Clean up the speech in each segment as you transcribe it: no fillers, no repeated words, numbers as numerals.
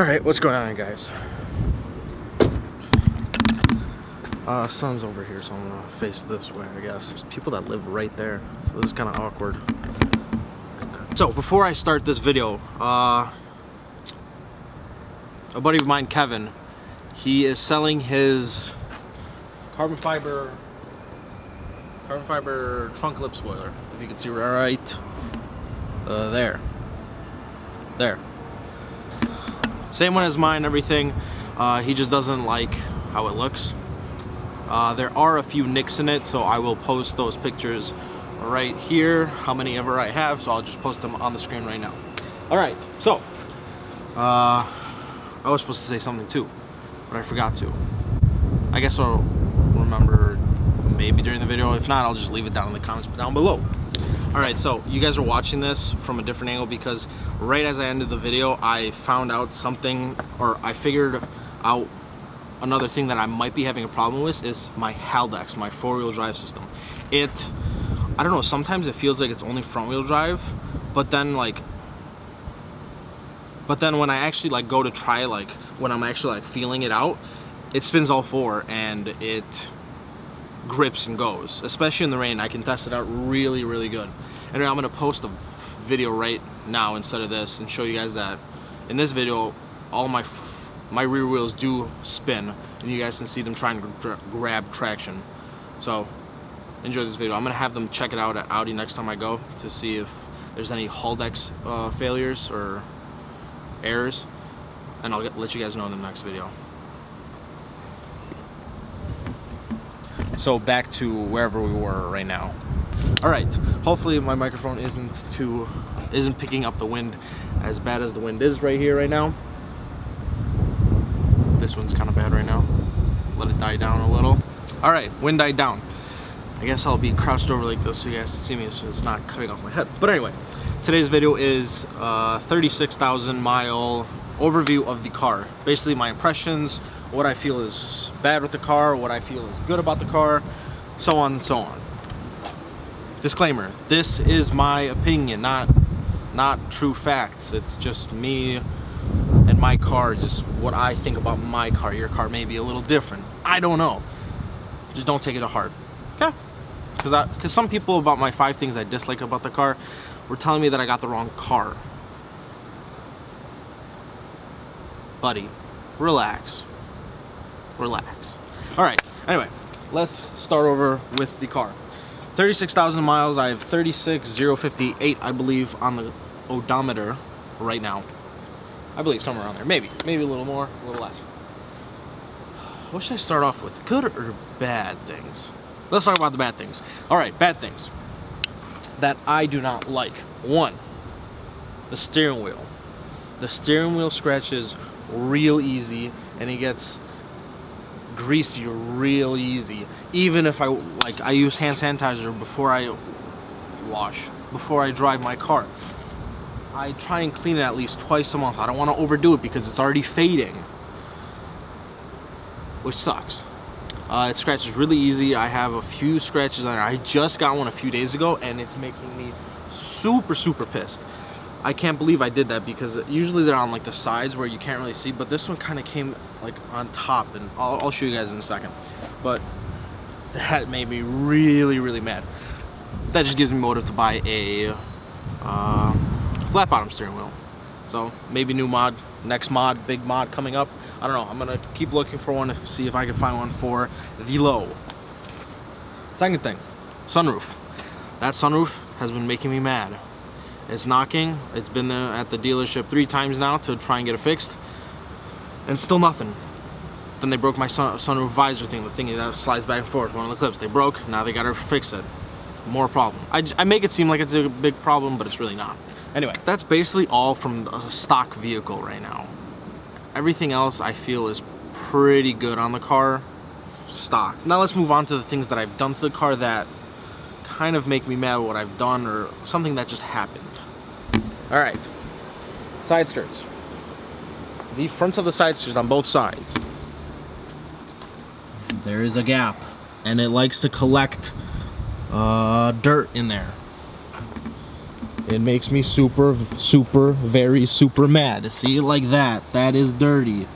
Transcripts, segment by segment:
Alright, what's going on, guys? Sun's over here, so I'm gonna face this way, I guess. There's people that live right there, so this is kind of awkward. So, before I start this video, a buddy of mine, Kevin, he is selling his carbon fiber trunk lip spoiler. If you can see right there. Same one as mine, everything. He just doesn't like how it looks. There are a few nicks in it, so I will post those pictures right here, how many ever I have, so I'll just post them on the screen right now. Alright, so I was supposed to say something too, but I forgot to. I guess I'll remember maybe during the video. If not, I'll just leave it down in the comments down below. Alright, so you guys are watching this from a different angle because right as I ended the video, I found out something, or I figured out another thing that I might be having a problem with is my Haldex, my four-wheel drive system. I don't know, sometimes it feels like it's only front-wheel drive, but then when I actually like go to try it, like when I'm actually like feeling it out, it spins all four and it grips and goes, especially in the rain. I can test it out really, really good. And I'm gonna post a video right now instead of this and show you guys that in this video all my rear wheels do spin and you guys can see them trying to grab traction. So enjoy this video. I'm gonna have them check it out at Audi next time I go to see if there's any Haldex failures or errors, and I'll let you guys know in the next video. So back to wherever we were right now. All right, hopefully my microphone isn't picking up the wind as bad as the wind is right here right now. This one's kind of bad right now. Let it die down a little. All right, wind died down. I guess I'll be crouched over like this so you guys can see me so it's not cutting off my head. But anyway, today's video is 36,000 mile overview of the car. Basically my impressions, what I feel is bad with the car, what I feel is good about the car, so on and so on. Disclaimer, this is my opinion, not true facts. It's just me and my car, just what I think about my car. Your car may be a little different. I don't know. Just don't take it to heart. Okay? Because some people about my 5 things I dislike about the car were telling me that I got the wrong car. Buddy, relax. Relax. Alright, anyway, let's start over with the car. 36,000 miles. I have 36,058, I believe, on the odometer right now. I believe somewhere around there. Maybe a little more, a little less. What should I start off with? Good or bad things? Let's talk about the bad things. Alright, bad things that I do not like. 1, the steering wheel. The steering wheel scratches real easy and it gets greasy real easy. Even if I use hand sanitizer before I drive my car. I try and clean it at least twice a month. I don't want to overdo it because it's already fading, which sucks. It scratches really easy. I have a few scratches on it. I just got one a few days ago and it's making me super pissed. I can't believe I did that because usually they're on like the sides where you can't really see, but this one kind of came like on top, and I'll show you guys in a second. But that made me really mad. That just gives me motive to buy a flat bottom steering wheel. So maybe new mod, next mod, big mod coming up. I don't know. I'm gonna keep looking for one to see if I can find one for the low. Second thing, sunroof. That sunroof has been making me mad. It's knocking. It's been there at the dealership 3 times now to try and get it fixed, and still nothing. Then they broke my sunroof visor thing, the thing that slides back and forth, one of the clips. They broke. Now they gotta fix it. More problem. I make it seem like it's a big problem, but it's really not. Anyway, that's basically all from a stock vehicle right now. Everything else I feel is pretty good on the car, stock. Now let's move on to the things that I've done to the car that kind of make me mad at what I've done or something that just happened. All right, side skirts. The front of the side skirts on both sides, there is a gap and it likes to collect dirt in there. It makes me super, very super mad. See, like that. That is dirty.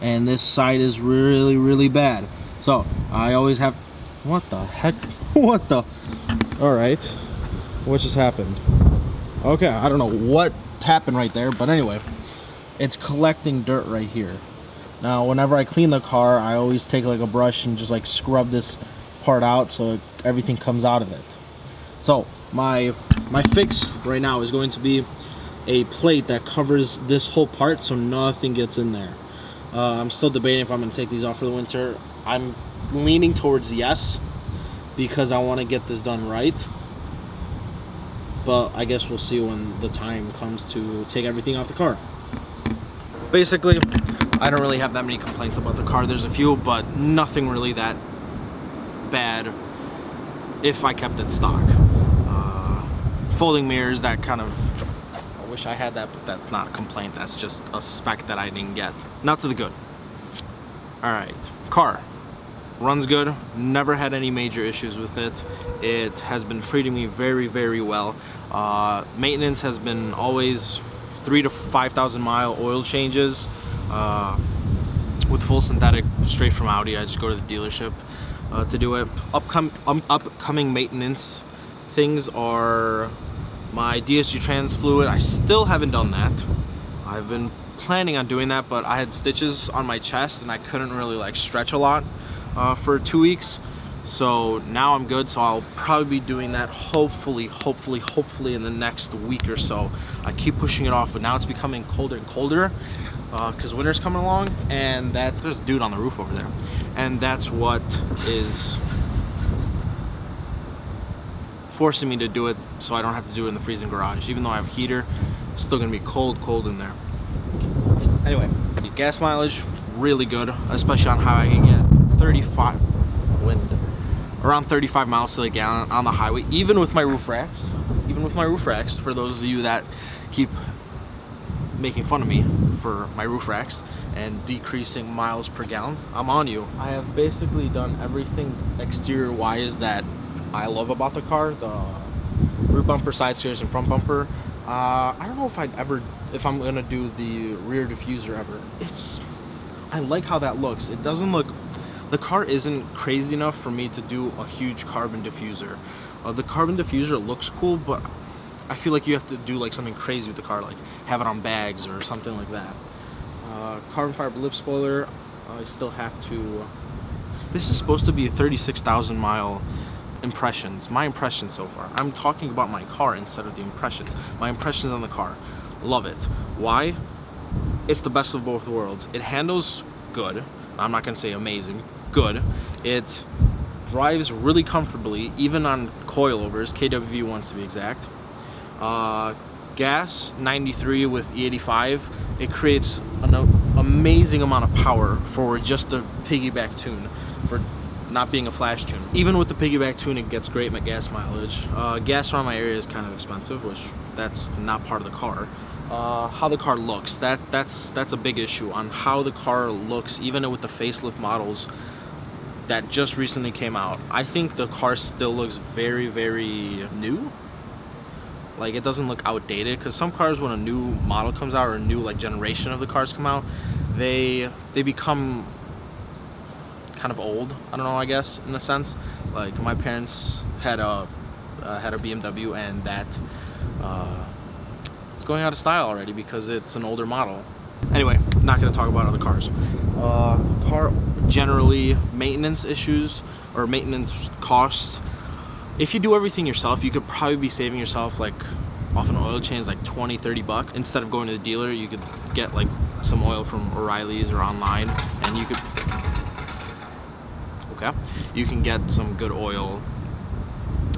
And this side is really, really bad. So, I always have... What the heck? What the... Alright. What just happened? Okay, I don't know what happened right there, but anyway. It's collecting dirt right here. Now, whenever I clean the car, I always take like a brush and just like scrub this part out so everything comes out of it. So, my fix right now is going to be a plate that covers this whole part so nothing gets in there. I'm still debating if I'm going to take these off for the winter. I'm leaning towards yes, because I want to get this done right. But I guess we'll see when the time comes to take everything off the car. Basically, I don't really have that many complaints about the car. There's a few, but nothing really that bad if I kept it stock. Folding mirrors, that kind of... I wish I had that, but that's not a complaint. That's just a spec that I didn't get. Now to the good. Alright, car. Runs good. Never had any major issues with it. It has been treating me very, very well. Maintenance has been always 3,000 to 5,000 mile oil changes. With full synthetic, straight from Audi. I just go to the dealership to do it. Upcoming maintenance things are my DSG trans fluid. I still haven't done that. I've been planning on doing that, but I had stitches on my chest and I couldn't really like stretch a lot for 2 weeks. So now I'm good, so I'll probably be doing that hopefully in the next week or so. I keep pushing it off, but now it's becoming colder and colder because winter's coming along, and there's a dude on the roof over there, and that's what is forcing me to do it, so I don't have to do it in the freezing garage. Even though I have a heater, it's still gonna be cold in there. Anyway, the gas mileage, really good, especially on how I can get 35 wind, around 35 miles to the gallon on the highway, even with my roof racks. For those of you that keep making fun of me for my roof racks and decreasing miles per gallon, I'm on you. I have basically done everything exterior wise that I love about the car. The rear bumper, side skirts, and front bumper. I don't know if I'm gonna do the rear diffuser ever. I like how that looks. It doesn't look, the car isn't crazy enough for me to do a huge carbon diffuser. The carbon diffuser looks cool, but I feel like you have to do like something crazy with the car, like have it on bags or something like that. Carbon fiber lip spoiler, I still have to, this is supposed to be 36,000 mile impressions. My impressions so far. I'm talking about my car instead of the impressions. My impressions on the car. Love it. Why? It's the best of both worlds. It handles good. I'm not going to say amazing. Good. It drives really comfortably, even on coilovers. KWV ones to be exact. Gas 93 with E85. It creates an amazing amount of power for just a piggyback tune, for not being a flash tune. Even with the piggyback tune, it gets great gas mileage. Gas around my area is kind of expensive, which that's not part of the car. How the car looks, that's a big issue on how the car looks, even with the facelift models that just recently came out. I think the car still looks very, very new. Like, it doesn't look outdated, because some cars, when a new model comes out or a new like generation of the cars come out, they become kind of old. I don't know, I guess, in a sense. Like, my parents had a BMW, and that it's going out of style already because it's an older model. Anyway, not going to talk about other cars. Car generally, maintenance issues or maintenance costs. If you do everything yourself, you could probably be saving yourself, like, off an oil change, like 20-30 bucks. Instead of going to the dealer, you could get like some oil from O'Reilly's or online, and you can get some good oil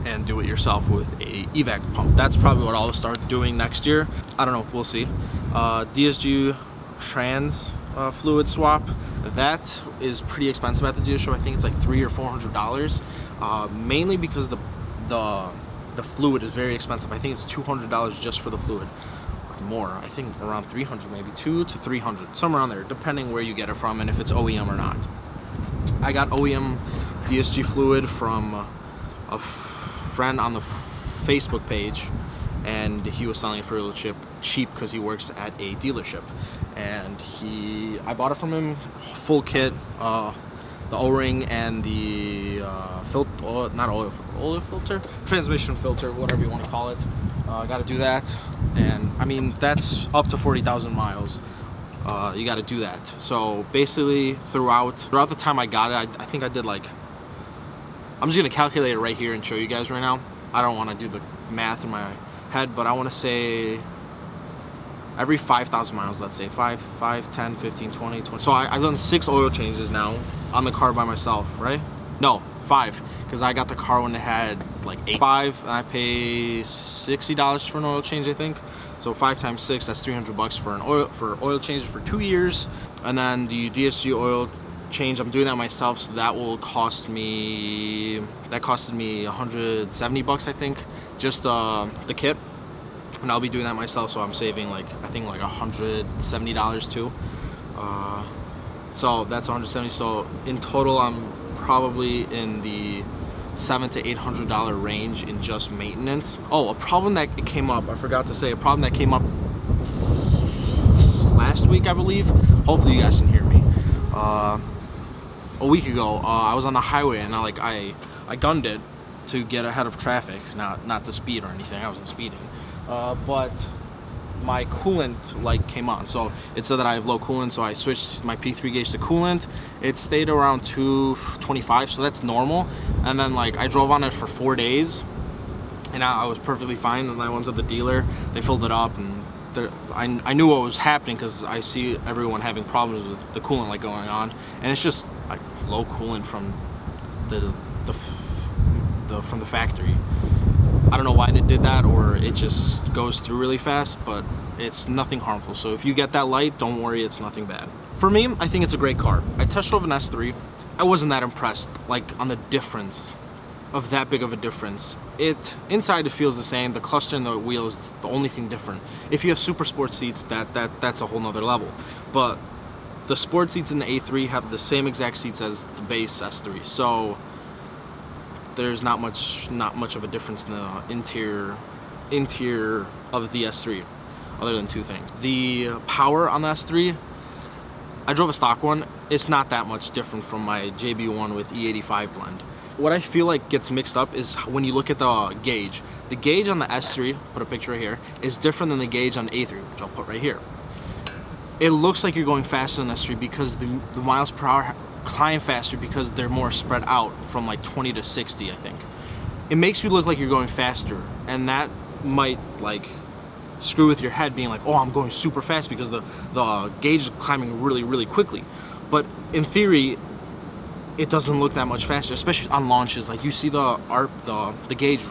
and do it yourself with a evac pump. That's probably what I'll start doing next year. I don't know, we'll see. DSG trans fluid swap, that is pretty expensive at the dealership. I think it's like $300 or $400, mainly because the fluid is very expensive. I think it's $200 just for the fluid, or more. I think around 300, maybe 200 to 300, somewhere around there, depending where you get it from and if it's OEM or not. I got OEM DSG fluid from a friend on the Facebook page, and he was selling it for a little cheap because he works at a dealership. And I bought it from him, full kit, the O-ring and the oil filter, transmission filter, whatever you want to call it. I got to do that, and I mean that's up to 40,000 miles. You got to do that. So basically, throughout the time I got it, I think I did like, I'm just gonna calculate it right here and show you guys right now. I don't want to do the math in my head, but I want to say every 5,000 miles, let's say 5, 10, 15, 20. So I've done 6 oil changes now on the car by myself, right? No, 5, because I got the car when it had like 5, and I pay $60 for an oil change, I think. So 5 times 6, that's $300 for oil changes for 2 years. And then the DSG oil change, I'm doing that myself, so that will cost me, that costed me $170, I think, just the kit. And I'll be doing that myself, so I'm saving like, I think like $170 too. So that's $170. So in total, I'm probably in the $700 to $800 range in just maintenance. Oh, a problem that came up, I forgot to say, a problem that came up last week, I believe. Hopefully you guys can hear me. A week ago, I was on the highway and I gunned it to get ahead of traffic, not to speed or anything. I wasn't speeding, but my coolant light came on, so it said that I have low coolant, so I switched my P3 gauge to coolant. It stayed around 225, so that's normal. And then like I drove on it for 4 days and I was perfectly fine. And I went to the dealer, they filled it up, and I knew what was happening because I see everyone having problems with the coolant light going on, and it's just like low coolant from from the factory. I don't know why they did that, or it just goes through really fast, but it's nothing harmful. So if you get that light, don't worry, it's nothing bad. For me, I think it's a great car. I test drove an S3. I wasn't that impressed, like, on the difference of that big of a difference. Inside it feels the same. The cluster and the wheels is the only thing different. If you have super sport seats, that's a whole nother level. But the sport seats in the A3 have the same exact seats as the base S3. So there's not much of a difference in the interior of the S3, other than 2 things. The power on the S3, I drove a stock one. It's not that much different from my JB1 with E85 blend. What I feel like gets mixed up is when you look at the gauge. The gauge on the S3, put a picture right here, is different than the gauge on the A3, which I'll put right here. It looks like you're going faster on the S3 because the miles per hour climb faster because they're more spread out from like 20 to 60, I think. It makes you look like you're going faster, and that might like screw with your head, being like, oh, I'm going super fast because the gauge is climbing really, really quickly. But in theory, it doesn't look that much faster, especially on launches. Like you see the gauge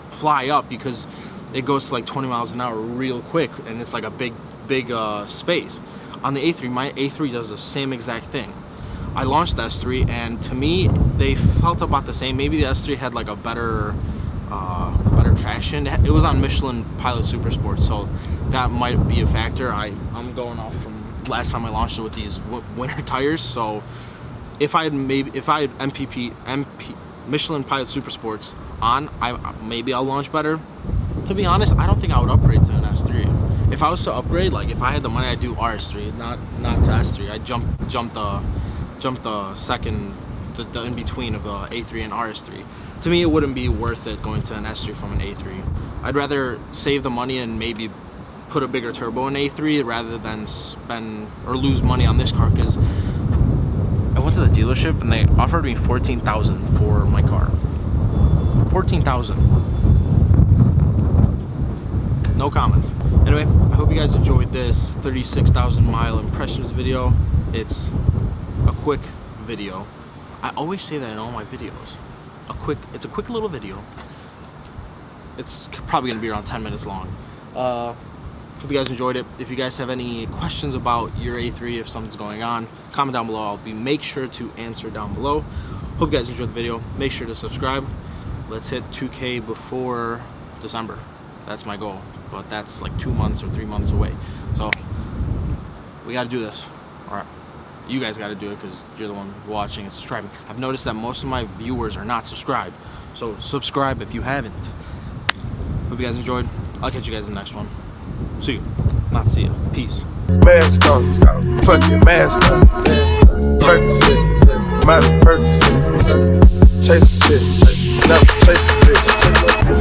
fly up because it goes to like 20 miles an hour real quick, and it's like a big space. On the A3, my A3 does the same exact thing. I launched the S3, and to me, they felt about the same. Maybe the S3 had like a better traction. It was on Michelin Pilot Super Sport, so that might be a factor. I'm going off from last time I launched it with these winter tires. So if I had Michelin Pilot Super Sports on, maybe I'll launch better. To be honest, I don't think I would upgrade to an S3. If I was to upgrade, like if I had the money, I'd do RS3, not to S3. I'd jump the second, the in between of the A3 and RS3. To me, it wouldn't be worth it going to an S3 from an A3. I'd rather save the money and maybe put a bigger turbo in A3 rather than spend or lose money on this car, because I went to the dealership and they offered me $14,000 for my car. $14,000. No comment. Anyway, I hope you guys enjoyed this 36,000 mile impressions video. It's a quick video. I always say that in all my videos. It's a quick little video. It's probably gonna be around 10 minutes long. Hope you guys enjoyed it. If you guys have any questions about your A3, if something's going on, comment down below. Make sure to answer down below. Hope you guys enjoyed the video. Make sure to subscribe. Let's hit 2K before December. That's my goal, but that's like 2 months or 3 months away. So we gotta do this. All right. You guys got to do it because you're the one watching and subscribing. I've noticed that most of my viewers are not subscribed, so subscribe if you haven't. Hope you guys enjoyed. I'll catch you guys in the next one. See you. Not see ya. Peace. Mask on, fucking mask on. Percocet, Miley Percocet. Chase a chick, never chase a